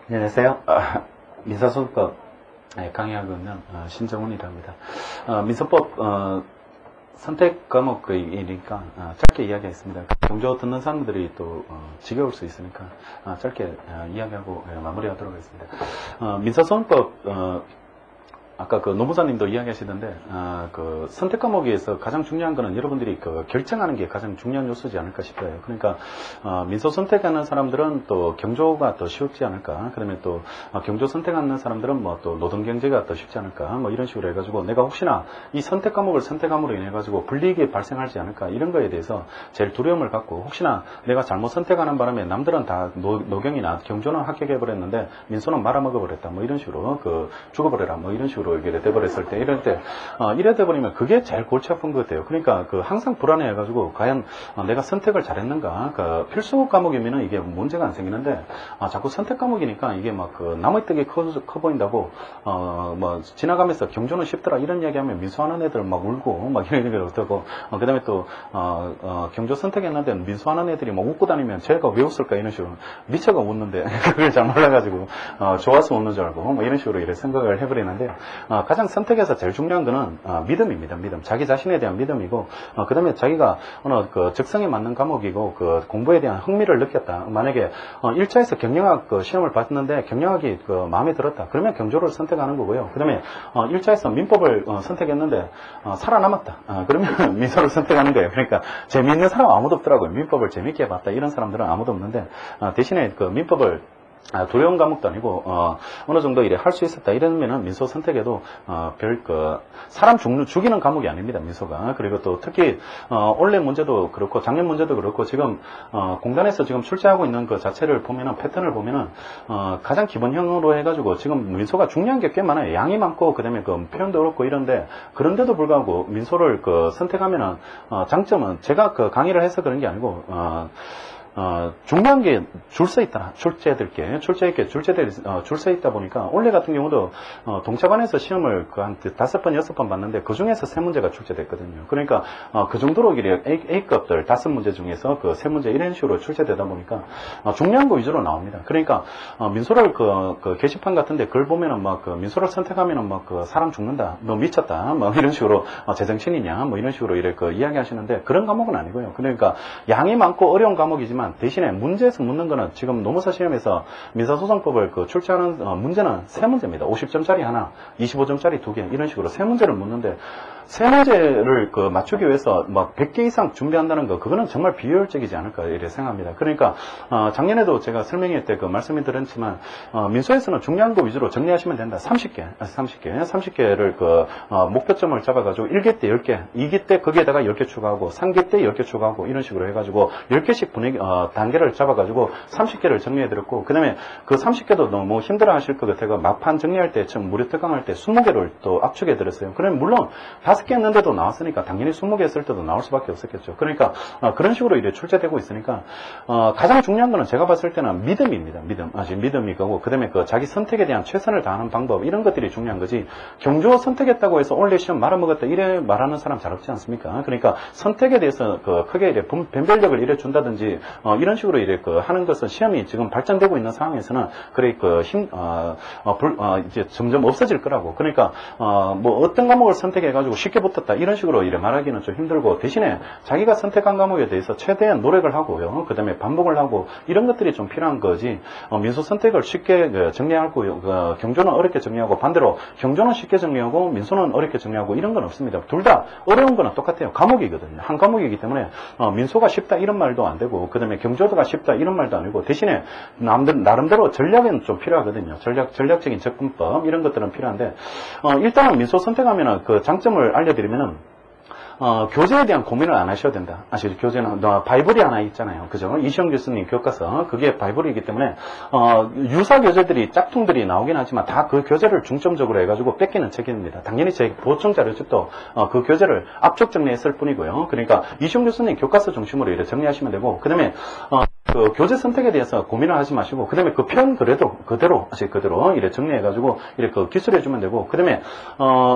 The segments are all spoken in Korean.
네, 안녕하세요. 민사소송법 강의하고 있는 신정훈이라고 합니다. 민소법 선택 과목이니까 짧게 이야기하겠습니다. 경조 듣는 사람들이 또 지겨울 수 있으니까 짧게 이야기하고 마무리하도록 하겠습니다. 민사소송법 아까 그 노무사님도 이야기하시던데 그 선택 과목에서 가장 중요한 거는 여러분들이 그 결정하는 게 가장 중요한 요소지 않을까 싶어요. 그러니까 민소 선택하는 사람들은 또 경조가 더 쉽지 않을까. 그다음에 또 경조 선택하는 사람들은 뭐 또 노동 경제가 더 쉽지 않을까. 뭐 이런 식으로 해가지고 내가 혹시나 이 선택 과목을 선택함으로 인해 가지고 불이익이 발생하지 않을까 이런 거에 대해서 제일 두려움을 갖고 혹시나 내가 잘못 선택하는 바람에 남들은 다 노경이나 경조는 합격해 버렸는데 민소는 말아먹어 버렸다. 뭐 이런 식으로 그 죽어버려라. 뭐 이런 식으로 이게 돼버렸을 때, 이럴 때, 이래 돼버리면 그게 제일 골치 아픈 것 같아요. 그러니까 그 항상 불안해해가지고, 과연 내가 선택을 잘했는가? 그 필수 과목이면은 이게 문제가 안 생기는데, 자꾸 선택 과목이니까 이게 막 그 나무 떡이 커 보인다고, 뭐, 지나가면서 경조는 쉽더라. 이런 이야기 하면 민소하는 애들 막 울고, 막 이런 얘기를 어떡하고, 그 다음에 또, 경조 선택했는데 민소하는 애들이 막 웃고 다니면 쟤가 왜 웃을까? 이런 식으로. 미쳐가 웃는데, 그걸 잘 몰라가지고, 좋아서 웃는 줄 알고, 뭐 이런 식으로 이렇게 생각을 해버리는데, 가장 선택에서 제일 중요한 거는 믿음입니다. 믿음. 자기 자신에 대한 믿음이고, 그 다음에 자기가 어느 그 적성에 맞는 과목이고, 그 공부에 대한 흥미를 느꼈다. 만약에 1차에서 경영학 그 시험을 봤는데 경영학이 그 마음에 들었다. 그러면 경조를 선택하는 거고요. 그 다음에 1차에서 민법을 선택했는데 살아남았다. 그러면 민소를 선택하는 거예요. 그러니까 재미있는 사람 아무도 없더라고요. 민법을 재밌게 봤다. 이런 사람들은 아무도 없는데 대신에 그 민법을 두려운 과목도 아니고 어느 정도 이래 할 수 있었다 이러면은 민소 선택에도 사람 죽이는 과목이 아닙니다. 민소가. 그리고 또 특히 올해 문제도 그렇고 작년 문제도 그렇고 지금 공단에서 지금 출제하고 있는 그 자체를 보면은 패턴을 보면은 가장 기본형으로 해가지고 지금 민소가 중요한 게 꽤 많아요. 양이 많고 그다음에 그 표현도 그렇고 이런데 그런데도 불구하고 민소를 그 선택하면은 장점은 제가 그 강의를 해서 그런 게 아니고 중요한 게 줄 서 있다. 출제들께 줄 서 있다 보니까 올해 같은 경우도 동차관에서 시험을 그 한 5번, 6번 봤는데 그 중에서 3문제가 출제됐거든요. 그러니까 그 정도로 A급들 5문제 중에서 그 3문제 이런 식으로 출제되다 보니까 중요한 거 위주로 나옵니다. 그러니까 민소를 그 게시판 같은데 글 보면은 막 그 민소를 선택하면은 막 그 사람 죽는다. 너 미쳤다. 뭐 이런 식으로 제정신이냐. 뭐 이런 식으로 이렇게 이야기하시는데 그런 과목은 아니고요. 그러니까 양이 많고 어려운 과목이지만 대신에 문제에서 묻는 거는 지금 노무사 시험에서 민사소송법을 그 출제하는 문제는 3문제입니다. 50점짜리 하나, 25점짜리 2개 이런 식으로 3문제를 묻는데 3문제를 그 맞추기 위해서 막 100개 이상 준비한다는 거 그거는 정말 비효율적이지 않을까 이렇게 생각합니다. 그러니까 작년에도 제가 설명회 때 그 말씀이 드렸지만 민소에서는 중요한 거 위주로 정리하시면 된다. 30개를 그 목표점을 잡아가지고 1개 때 10개, 2개 때 거기에다가 10개 추가하고 3개 때 10개 추가하고 이런 식으로 해가지고 10개씩 단계를 잡아가지고 30개를 정리해드렸고 그 다음에 그 30개도 너무 힘들어 하실 것 같아서 막판 정리할 때 처음 무료 특강할 때 20개를 또 압축해드렸어요. 그러면 물론 5개 했는데도 나왔으니까 당연히 20개 했을 때도 나올 수밖에 없었겠죠. 그러니까 그런 식으로 이렇게 출제되고 있으니까 가장 중요한 거는 제가 봤을 때는 믿음입니다. 믿음이고 그 다음에 그 자기 선택에 대한 최선을 다하는 방법 이런 것들이 중요한 거지 경조 선택했다고 해서 올해 시험 말아먹었다 이래 말하는 사람 잘 없지 않습니까? 그러니까 선택에 대해서 그 크게 이래 변별력을 이래 준다든지 이런 식으로 이래 그 하는 것은 시험이 지금 발전되고 있는 상황에서는 그래 그 이제 점점 없어질 거라고. 그러니까 뭐 어떤 과목을 선택해가지고 쉽게 붙었다 이런 식으로 이래 말하기는 좀 힘들고 대신에 자기가 선택한 과목에 대해서 최대한 노력을 하고요. 그 다음에 반복을 하고 이런 것들이 좀 필요한 거지. 민소 선택을 쉽게 정리하고 경조는 어렵게 정리하고 반대로 경조는 쉽게 정리하고 민소는 어렵게 정리하고 이런 건 없습니다. 둘 다 어려운 거는 똑같아요. 과목이거든요. 한 과목이기 때문에 민소가 쉽다 이런 말도 안 되고 그 다음에 경조도가 쉽다 이런 말도 아니고 대신에 나름대로 전략은 좀 필요하거든요. 전략적인 접근법 이런 것들은 필요한데 일단은 민소 선택하면은 그 장점을 알려드리면은 교재에 대한 고민을 안 하셔도 된다. 아시죠? 교재는 바이블이 하나 있잖아요. 그죠? 이시영 교수님 교과서 그게 바이블이기 때문에 유사 교재들이 짝퉁들이 나오긴 하지만 다 그 교재를 중점적으로 해가지고 뺏기는 책입니다. 당연히 제 보충 자료집도 그 교재를 압축 정리했을 뿐이고요. 그러니까 이시영 교수님 교과서 중심으로 이렇게 정리하시면 되고 그 다음에 그 교재 선택에 대해서 고민을 하지 마시고, 그 다음에 그 편 그대로 이래 정리해가지고, 이렇게 그 기술해주면 되고, 그 다음에,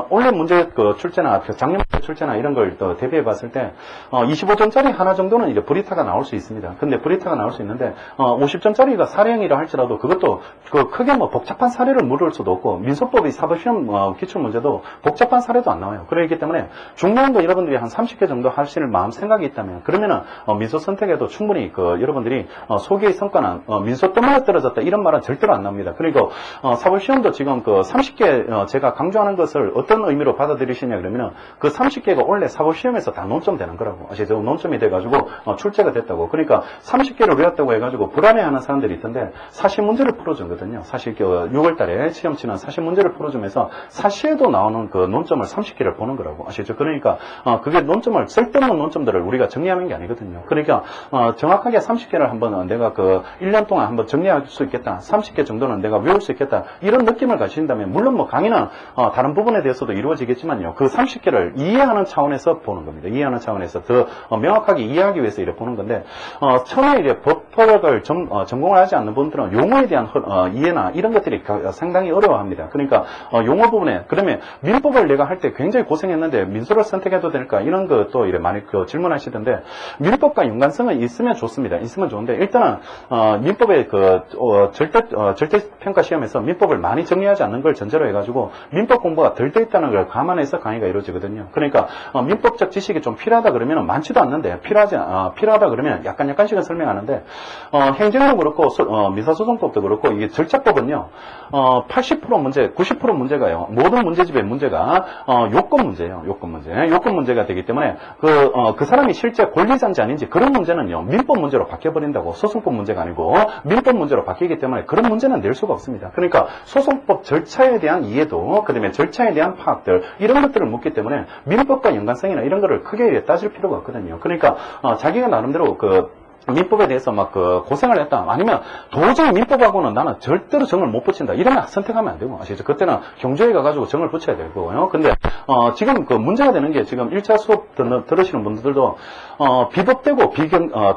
원래 문제 그 출제나, 작년 문제 출제나 이런 걸 또 대비해 봤을 때, 25점짜리 하나 정도는 이제 브리타가 나올 수 있습니다. 근데 브리타가 나올 수 있는데, 50점짜리가 사례형이라 할지라도 그것도 그 크게 뭐 복잡한 사례를 물을 수도 없고, 민소법이 사법시험 기출문제도 복잡한 사례도 안 나와요. 그렇기 때문에 중요한 거 여러분들이 한 30개 정도 하실 마음 생각이 있다면, 그러면은, 민소 선택에도 충분히 그 여러분들이 소개의 성과는 민소 때문에 떨어졌다 이런 말은 절대로 안 나옵니다. 그리고 사법시험도 지금 그 30개 제가 강조하는 것을 어떤 의미로 받아들이시냐 그러면 그 30개가 원래 사법시험에서 다 논점 되는 거라고 아시죠? 논점이 돼가지고 출제가 됐다고. 그러니까 30개를 외웠다고 해가지고 불안해하는 사람들이 있던데 사실 문제를 풀어주거든요. 사실 6월달에 시험 치는 사실 문제를 풀어주면서 사시에도 나오는 그 논점을 30개를 보는 거라고 아시죠? 그러니까 그게 논점을 쓸데없는 논점들을 우리가 정리하는 게 아니거든요. 그러니까 정확하게 30개를 한번 내가 그 1년 동안 한번 정리할 수 있겠다. 30개 정도는 내가 외울 수 있겠다. 이런 느낌을 가지신다면 물론 뭐 강의는 다른 부분에 대해서도 이루어지겠지만요. 그 30개를 이해하는 차원에서 보는 겁니다. 이해하는 차원에서 더 명확하게 이해하기 위해서 이렇게 보는 건데 처음에 이제 법학을 전공을 하지 않는 분들은 용어에 대한 이해나 이런 것들이 상당히 어려워합니다. 그러니까 용어 부분에 그러면 민법을 내가 할 때 굉장히 고생했는데 민소를 선택해도 될까 이런 것도 이래 많이 질문하시던데 민법과 연관성은 있으면 좋습니다. 있으면 좋은데 일단은 민법의 그 절대평가 시험에서 민법을 많이 정리하지 않는 걸 전제로 해가지고 민법 공부가 덜 돼 있다는 걸 감안해서 강의가 이루어지거든요. 그러니까 민법적 지식이 좀 필요하다 그러면 많지도 않는데 필요하다 그러면 약간씩은 설명하는데 행정도 그렇고 민사소송법도 그렇고 이게 절차법은요 80% 문제, 90% 문제가요 모든 문제집의 문제가 요건 문제예요. 요건 문제가 되기 때문에 그 사람이 실제 권리자인지 아닌지 그런 문제는요 민법 문제로 바뀌어버린다고. 소송법 문제가 아니고 민법 문제로 바뀌기 때문에 그런 문제는 낼 수가 없습니다. 그러니까 소송법 절차에 대한 이해도 그 다음에 절차에 대한 파악들 이런 것들을 묻기 때문에 민법과 연관성이나 이런 거를 크게 따질 필요가 없거든요. 그러니까 자기가 나름대로 민법에 대해서 막 고생을 했다. 아니면 도저히 민법하고는 나는 절대로 정을 못 붙인다. 이러면 선택하면 안 되고 아시죠? 그때는 경조에 가가지고 정을 붙여야 되고요. 근데 지금 그 문제가 되는 게 지금 1차 수업 들으시는 분들도 비법대고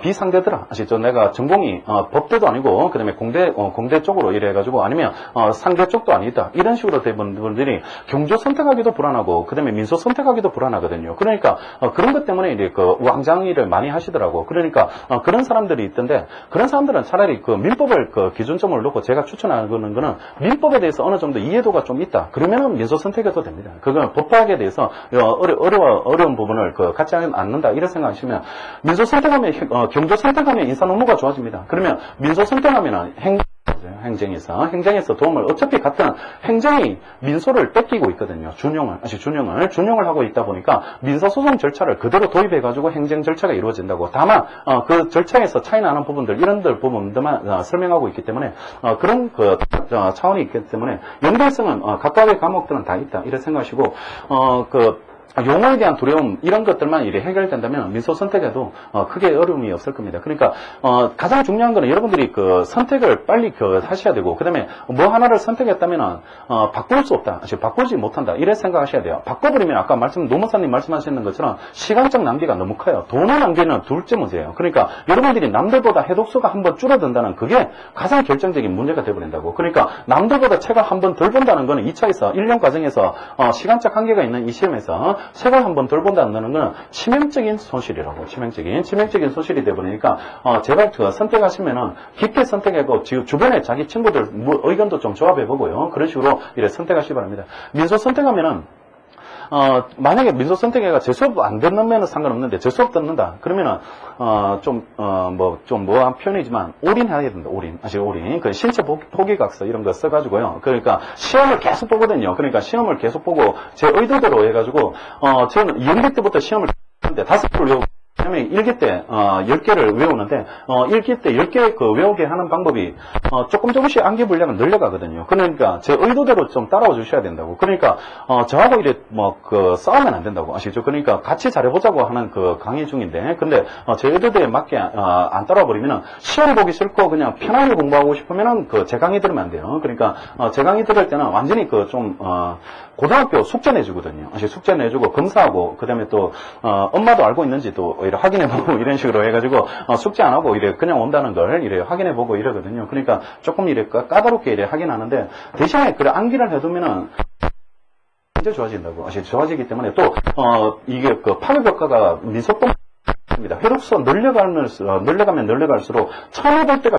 비상대더라. 아시죠? 내가 전공이 법대도 아니고 그다음에 공대 쪽으로 이래가지고 아니면 상대 쪽도 아니다. 이런 식으로 된 분들이 경조 선택하기도 불안하고 그다음에 민소 선택하기도 불안하거든요. 그러니까 그런 것 때문에 이제 왕장일을 많이 하시더라고. 그러니까 그런 사람들이 있던데 그런 사람들은 차라리 민법을 기준점을 놓고 제가 추천하는 거는 민법에 대해서 어느 정도 이해도가 좀 있다. 그러면은 민소 선택해도 됩니다. 그건 법학에 대해서 어려운 부분을 갖지 않는다. 이런 생각하시면 민소 선택하면 경조 선택하면 인사 업무가 좋아집니다. 그러면 민소 선택하면은 행정에서 도움을 어차피 같은 행정이 민소를 뺏기고 있거든요. 준용을 하고 있다 보니까 민사소송 절차를 그대로 도입해가지고 행정 절차가 이루어진다고. 다만 그 절차에서 차이 나는 부분들 이런 부분들만 설명하고 있기 때문에 그런 차원이 있기 때문에 연관성은 각각의 과목들은 다 있다. 이렇게 생각하시고 용어에 대한 두려움 이런 것들만 이렇게 해결된다면 민소 선택에도 크게 어려움이 없을 겁니다. 그러니까 가장 중요한 거는 여러분들이 선택을 빨리 하셔야 되고 그다음에 뭐 하나를 선택했다면 바꿀 수 없다. 바꾸지 못한다. 이래 생각하셔야 돼요. 바꿔버리면 아까 노무사님 말씀하시는 것처럼 시간적 낭비가 너무 커요. 돈의 낭비는 둘째 문제예요. 그러니까 여러분들이 남들보다 해독수가 한번 줄어든다는 그게 가장 결정적인 문제가 되어버린다고. 그러니까 남들보다 책을 한 번 덜 본다는 거는 2차에서 1년 과정에서 시간적 한계가 있는 이 시험에서 책을 한 번 덜 본다는 건 치명적인 손실이라고. 치명적인 손실이 되어버리니까 제발 선택하시면은 깊게 선택하고 주변에 자기 친구들 의견도 좀 조합해보고요. 그런 식으로 이렇게 선택하시기 바랍니다. 민소 선택하면은 만약에 민소 선택회가 제 수업 안 듣는 상관없는데 제 수업 듣는다. 그러면은 좀 뭐한 표현이지만 올인해야 된다. 올인. 그 신체 포기각서 이런 거 써가지고요. 그러니까 시험을 계속 보거든요. 그러니까 시험을 계속 보고 제 의도대로 해가지고 저는 2학기 때부터 시험을 했는데 5개를 외우고 그다음에 1기 때 10개를 외우는데 1기 때 10개 외우게 하는 방법이 조금씩 암기 분량을 늘려가거든요. 그러니까 제 의도대로 좀 따라와 주셔야 된다고. 그러니까 저하고 이래 싸우면 안 된다고. 아시죠? 그러니까 같이 잘해보자고 하는 강의 중인데 근데 제 의도대에 맞게 안 따라와 버리면은 시험 보기 싫고 그냥 편하게 공부하고 싶으면은 제 강의 들으면 안 돼요. 그러니까 제 강의 들을 때는 완전히 고등학교 숙제 내주거든요. 숙제 내주고 검사하고 그다음에 또 엄마도 알고 있는지 또 이래 확인해보고 이런 식으로 해가지고 숙제 안 하고 이래 그냥 온다는 걸 이래 확인해보고 이러거든요. 그러니까 조금 이래 까다롭게 이래 하긴 하는데 대신에 그래 암기를 해두면은 진짜 좋아진다고. 좋아지기 때문에 또 이게 그 파급 효과가 민소법 입니다. 회로수 늘려가면 늘려갈수록 처음 해볼 때가